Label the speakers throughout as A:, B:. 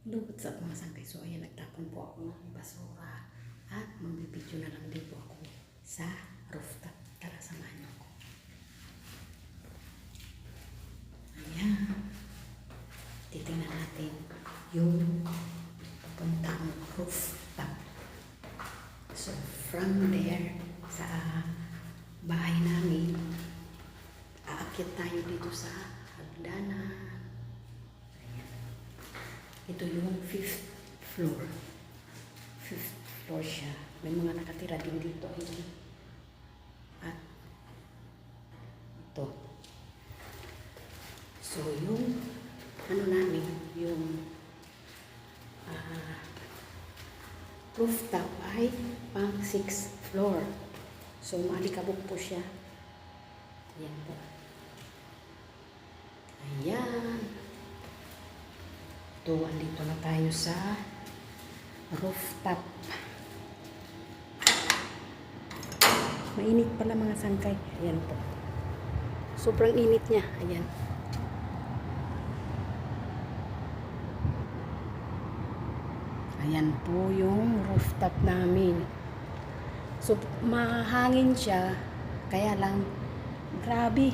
A: Lubot sa mga sangkay. So ayan, nagtapon po ako ng basura. At magbibideo na lang din po ako sa rooftop. Tara, samahan niyo ako. Ayan. Titingnan natin yung papuntang rooftop. So from there, sa bahay namin, aakyat tayo dito sa hagdanan. Ito yung 5th floor. 5th floor siya. May mga nakatira din dito. Ayan. At ito. So yung ano namin, yung rooftop ay pang 6th floor. So maalikabok po siya. Ayan po. Ayan. Ito, andito na tayo sa rooftop. Mainit pala mga sangkay. Ayan po. Sobrang init niya. Ayan. Ayan po yung rooftop namin. So, mahangin siya. Kaya lang, grabe.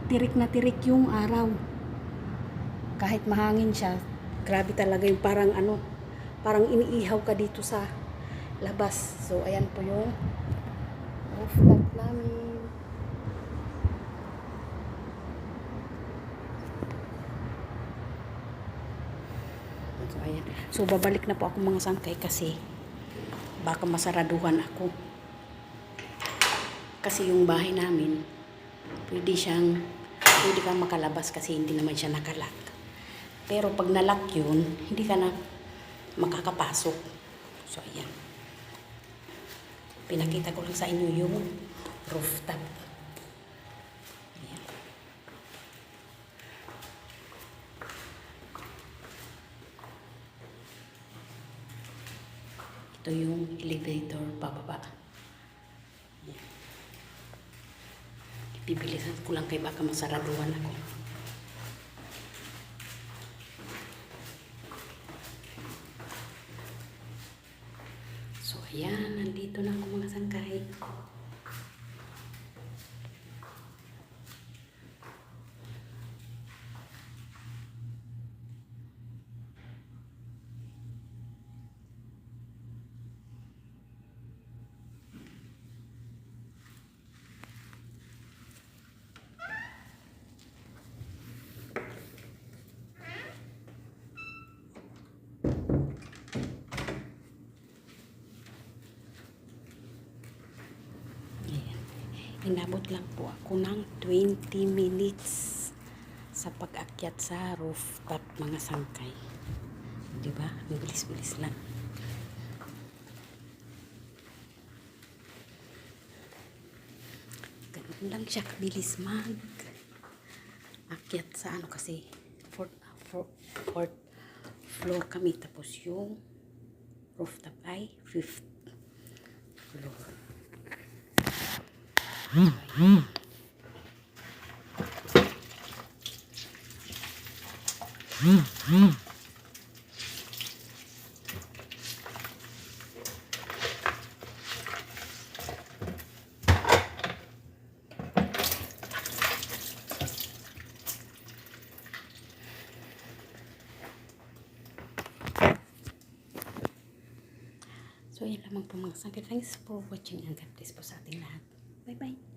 A: Tirik na tirik yung araw. Kahit mahangin siya, grabe talaga yung parang ano, parang iniihaw ka dito sa labas. So, ayan po yung rooftop namin. So, ayan. So, babalik na po ako mga sangkay kasi baka masaraduhan ako. Kasi yung bahay namin, pwede kang makalabas kasi hindi naman siya nakalak. Pero pag nalak yun, hindi ka na makakapasok. So, ayan. Pinakita ko lang sa inyo yung rooftop. Ayan. Ito yung elevator pababa. Ayan. Bibilisan ko lang kay baka masaraduhan ako. So, ayan. Nandito na ako mga sangkay. Inabot lang po ako ng 20 minutes sa pag-akyat sa rooftop mga sangkay. Diba? Bilis-bilis lang. Ganun lang siya kabilis mag-akyat sa ano kasi 4th floor kami tapos yung rooftop ay 5th floor. So, yun lamang po mga sangkay. Thanks for watching and God bless po sa ating lahat. Bye-bye.